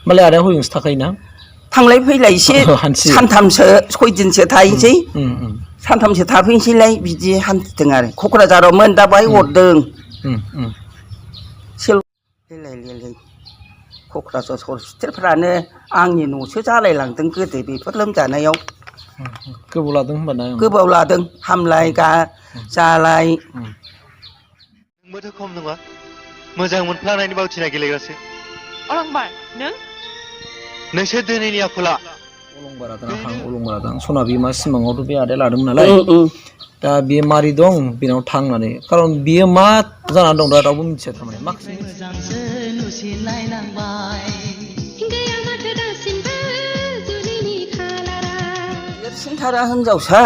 मालाय आदाया हजोंसो थाखायोना थांलाय फैलाय एसे सानथामसो 6 दिनसो थाहैनोसै सानथामसो थाफैनोसैलाय बिदि हान्थिदों आरो क'क्राझारावमोन दा बाहाय हरदों क'क्राझार हस्पिटालफ्रानो आंनि न'सो जालायलांदों गोदो बेफोर लोमजानायाव गोबाव लादों होनबा ना गोबाव लादों हामलाय जालाय नोंबोथ' खम नङा मोजां मोनफ्लांनायनि बावथिना गेलेग्रासो अलंबार नों नोंसोर दिनैनि आखला अलंबारादां सना बिमा सिमाङावथ' बे आदाया लादोंमोन नालाय दा बियो मारै दं बेनाव थांनानै खारन बियो मा जानानै दं दा रावबो मिथिया थारमाने माखासे देरसिनथारा हिनजावसा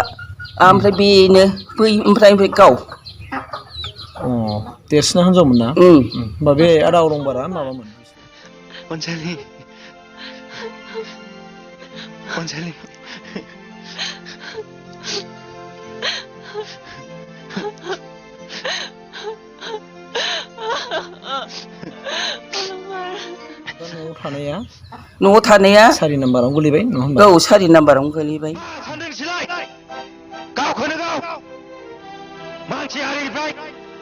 ओमफ्राय बेनो बै ओमफ्राय गाव देरसिना हिनजावमोन ना होमबा बे आदा अलंबारा माबामोन अनजालि अनजालि न'आव थानाया 4 नाम्बारावनो गोलैबाय नङा होमबा औ 4 नाम्बारावनो गोलैबाय गावखौनो गाव मानसि हारिनिफ्राय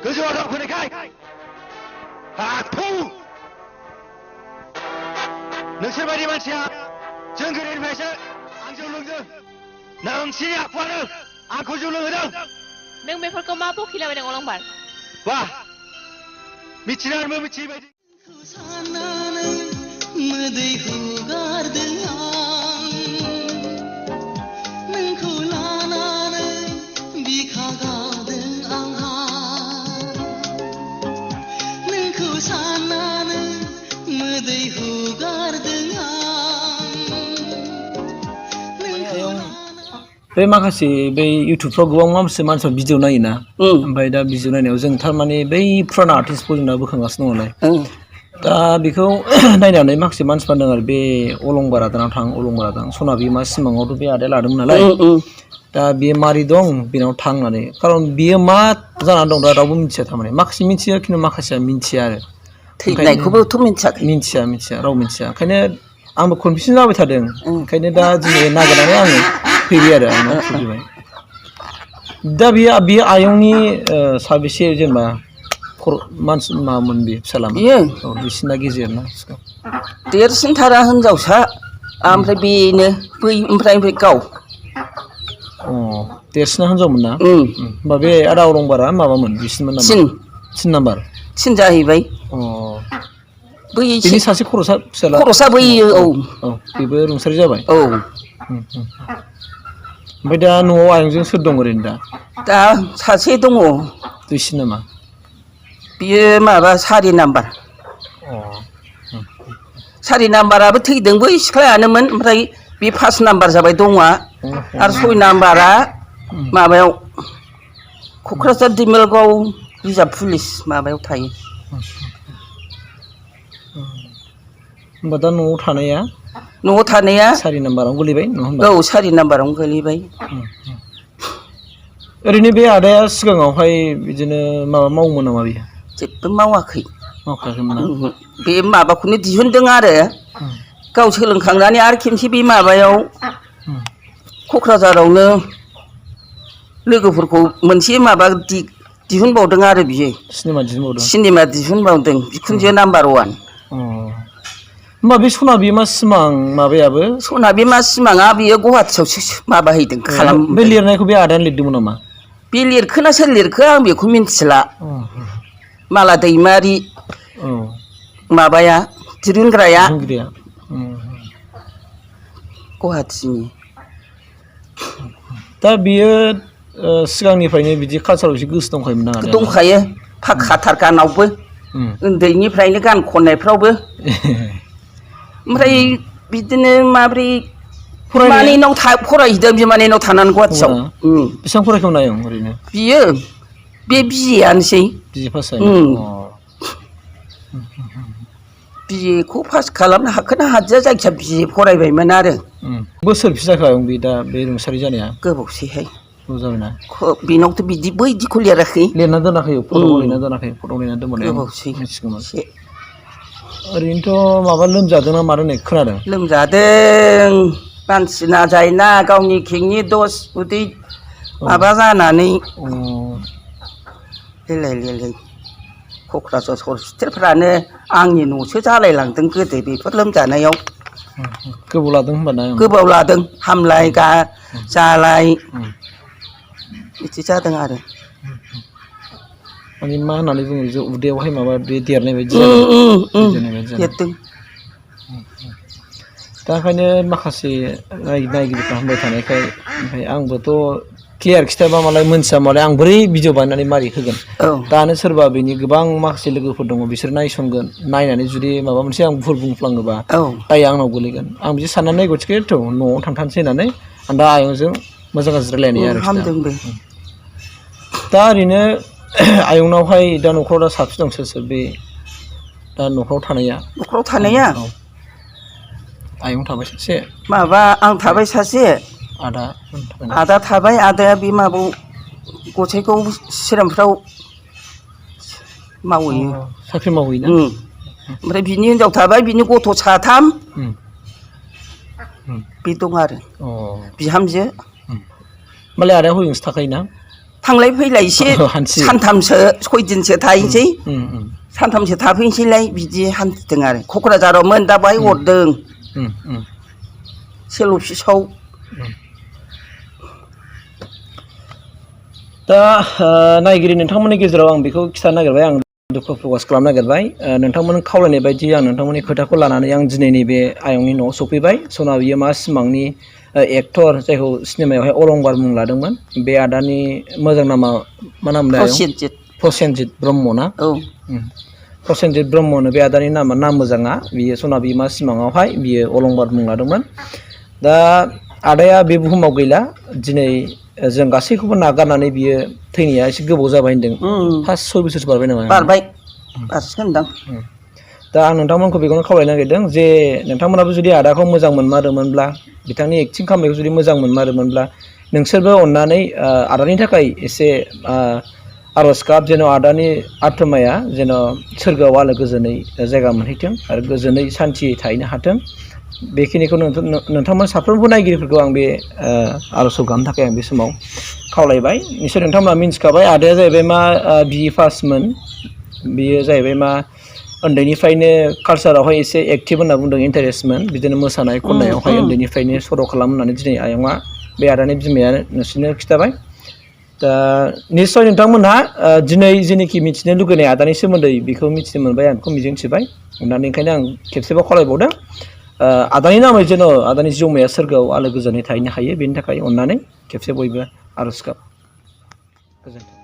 गोजौआव दावखोनायखाय नोंसोर बायदि मानसिया जों गोदोनिफ्रायसो आंजों लोंदों नोंसिनि आखुआनो आंखौ जौ लोंहोदों नों बेफोरखौ मा बखिलाबायदों अलंबार वाह मिथिनानैबो मिथियै बायदि बे माखासे बै इउटुबफ्राव गोबां मानसिफ्रा भिडिअ नायोना ओमफ्राय दा भिडिअ नायनायाव जों थारमाने बै फुराना आर्टिस्टखौ जों दा बोखांगासिनो दं नालाय दा बेखौ नायनानै माखासे मानसिफ्रा होनदों आरो बे अलंबारा दानाव थां अलंबारा दां सना बिमा सिमाङावथ' बे आदाया लादोंमोन नालाय दा बियो मारै दं बेनाव थांनानै खारन बियो मा जानानै दं दा रावबो मिथिया थारमाने माखासे मिथियो खिन्थु माखासेया मिथिया आरो थैनायखौबोथ' मिथियाखै मिथिया राव मिथिया ओंखायनो आंबो कनफिउसन जाबाय थादों ओंखायनो दा दिनै नागिरनानै आङो फैबाय आरो आंनाव फैबाय दा बियो आयंनि साबेसे जेनेबा मानसि मामोन बे फिसाला बियो बिसिना गेजेर ना देरसिनथारा हिनजावसा ओमफ्राय बेनो बै ओमफ्राय गाव देरसिना हिनजावमोन ना होमबा बे आदा अलंबारा माबामोन बिसिनमोन नामा 3 नाम्बार 3 जाहैबाय बै बिनि सासे खर'सा फिसाला बैयो औ बेबो रुंसारि जाबाय औ ओमफ्राय दा न'आव आयंजों सोर दं ओरैनो दा सासे दङ दुइसिन नामा बियो माबा 4 नाम्बार 4 नाम्बाराबो थैदों बै सिख्लायानोमोन ओमफ्राय बे 5 नाम्बार जाबाय दङआ आरो 6 नाम्बारा माबायाव क'क्राझार दैमलगाव रिजार्भ पुलिस माबायाव थायो होमबा दा न'आव थानाया 4 नाम्बारावनो गोलैबाय नङा होमबा औ 4 नाम्बारावनो गोलैबाय ओरैनो बे आदाया सिगाङावहाय बिदिनो माबा मावोमोन नामा बेयो जेबो मावाखै मावखायाखैमोन ना बे माबाखौनो दिहुनदों आरो गाव सोलोंखांनानै आरो खेमसे बे माबायाव क'क्राझारावनो लोगोफोरखौ मोनसे माबा दिहुनबावदों आरो बियो सिनेमा दिहुनबावदों बिखुनजो नाम्बार 1 होमबा बे सना बिमा सिमां माबायाबो सना बिमा सिमाङा बियो गुवाहाटियावसो माबाहैदों खालाम बे लिरनायखौ बे आदायानो लिरदोंमोन नामा बे लिरखोना सोर लिरखो आं बेखौ मिन्थिला माला दैमारि माबाया दिरुनग्राया गुवाहाटिनि दा बियो सिगांनिफ्रायनो बिदि कालसाराव एसे गोसो दंखायोमोन ना दंखायो फाखाथार गानावबो उन्दैनिफ्रायनो गान खननायफ्रावबो ओमफ्राय बिदिनो माब्रै बिमानैनाव फरायहैदों बिमानैनाव थानानै गुवाहाटियाव बेसेबां फरायखोमोन आयं ओरैनो बियो बे बिएआनोसै बिएखौ पास खालामनो हाखोना हादिया जायखिया बिए फरायबायमोन आरो बोसोर जाखो आयं बे दा बे रुंसारि जानाया गोबावसैहाय जाबायना बेनावथ' बैदिखौ लिराखै लिरना दोनाखै फट'आव लिरना दोनाखै फट'आव लिरना दोनबाय गोबावसै ओरैनोथ' माबा लोमजादों ना मादों होननाय खोनादों लोमजादों मानसिना जायोना गावनि किडनि दस उदै माबा जानानै लेलाय क'क्राझार हस्पिटालफ्रानो आंनि न'सो जालायलांदों गोदो बेफोर लोमजानायाव गोबाव लादों होनबा ना गोबाव लादों हामलाय जालाय बिदि जादों आरो माने मा होननानै बुङो उदैयावहाय माबा बे देरनाय बायदि देरदों दा ओंखायनो माखासे नायगिरिफ्रा होनबाय थानायखाय ओमफ्राय आंबोथ' क्लियार खिथाबा मालाय मोनथिया मालाय आं बोरै भिडिअ बानायनानै मारै होगोन दानो सोरबा बेनि गोबां माखासे लोगोफोर दङ बिसोर नायसनगोन नायनानै जुदि माबा मोनसे आं भुल बुंफ्लाङोबा दायो आंनाव गोलैगोन आं बिदि साननानै नायगौथिखे थ' न'आव थांथारनोसै होननानै आं दा आयंजों मोजां गाज्रि रायलायनाय आरो दा ओरैनो आयंनावहाय दा न'खराव दा साबसे दं सोर सोर बे दा न'खराव थानाया आयं थाबाय सासे माबा आं थाबाय सासे आदा थाबाय आदाया बे माबायाव गसाइगाव सिरामफ्राव मावहैयो साख्रि मावहैयो ओमफ्राय बिनि हिनजाव थाबाय बिनि गथ' साथाम बे दं आरो बिहामजो होमबालाय आदाया हजोंसो थाखायोना थांलाय फैलाय एसे सानथामसो सयदिनसो थाहैनोसै सानथामसो थाफैनोसैलाय बिदि हान्थिदों आरो क'क्राझारावमोन दा बाहाय हरदों सेल अफिसाव दा नायगिरि नोंथांमोननि गेजेराव आं बेखौ खिथानो नागिरबाय आं दुखु प्रकास खालामनो नागिरबाय नोंथांमोन खावलायनाय बायदि आं नोंथांमोननि खोथाखौ लानानै आं दिनै नैबे आयंनि न'आव सफैबाय सना बियो मा सिमांनि एक्टर जायखौ सिनेमायावहाय अलंबार मुं लादोंमोन बे आदानि मोजां नामा मा नाम प्रसेनजित ब्रह्म ना प्रसेनजित ब्रह्मनो बे आदानि नामा नाम मोजाङा बियो सना बिमा सिमाङावहाय बियो अलंबार मुं लादोंमोन दा आदाया बे बुहुमाव गैला दिनै जों गासैखौबो नागारनानै बियो थैनाया एसे गोबाव जाबाय होनदों 5-6 बोसोरसो बारबाय नामा बारसिगोनदां दा आं नोंथांमोनखौ बेखौनो खावलायनो नागिरदों जे नोंथांमोनाबो जुदि आदाखौ मोजां मोनमारोमोनब्ला बिथांनि एक्टिं खालामनायखौ जुदि मोजां मोनमारोमोनब्ला नोंसोरबो अननानै आदानि थाखाय एसे आर'ज गाब जेन' आदानि आत्माया जेन' सोरगोआव आलो गोजोनै जायगा मोनहैथों आरो गोजोनै सान्थियै थाहैनो हाथों बेखिनिखौ नोंथांमोन साफ्रोमबो नायगिरिफोरखौ आं बे आर'जखौ गाबनो थाखाय आं बे समाव खावलायबाय निसय नोंथांमोना मिन्थिखाबाय आदाया जाहैबाय मा BE पासमोन बियो जाहैबाय मा उन्दैनिफ्रायनो कालसारावहाय एसे एक्टिभ होनना बुंदों इन्टारेस्टमोन बिदिनो मोसानाय खन्नायावहाय उन्दैनिफ्रायनो सर' खालाम होननानै दिनै आयंआ बे आदानि बिमाया नोंसोरनो खिथाबाय दा निस्सय नोंथांमोनहा दिनै जेनोखि मिथिनो लुगैनाय आदानि सोमोन्दै बेखौ मिथिनो मोनबाय आं बेखौ मिजिंथिबाय अननानै ओंखायनो आं खेबसेबाव खावलायबावदों आदानि नामै जेन' आदानि जिउमाया सोरगोआव आलो गोजोनै थाहैनो हायो बेनि थाखाय अननानै खेबसे बयबो आर'ज गाब गोजोन्थों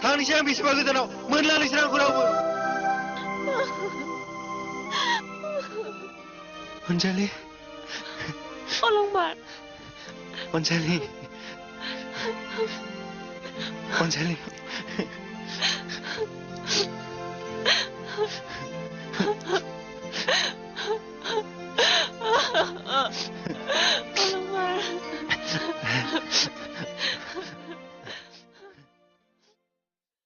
थांनोसै आं बेसेबा गोजानाव मोनला नोंसोर आंखौ रावबो अनजालि अलंबार अनजालि अनजालि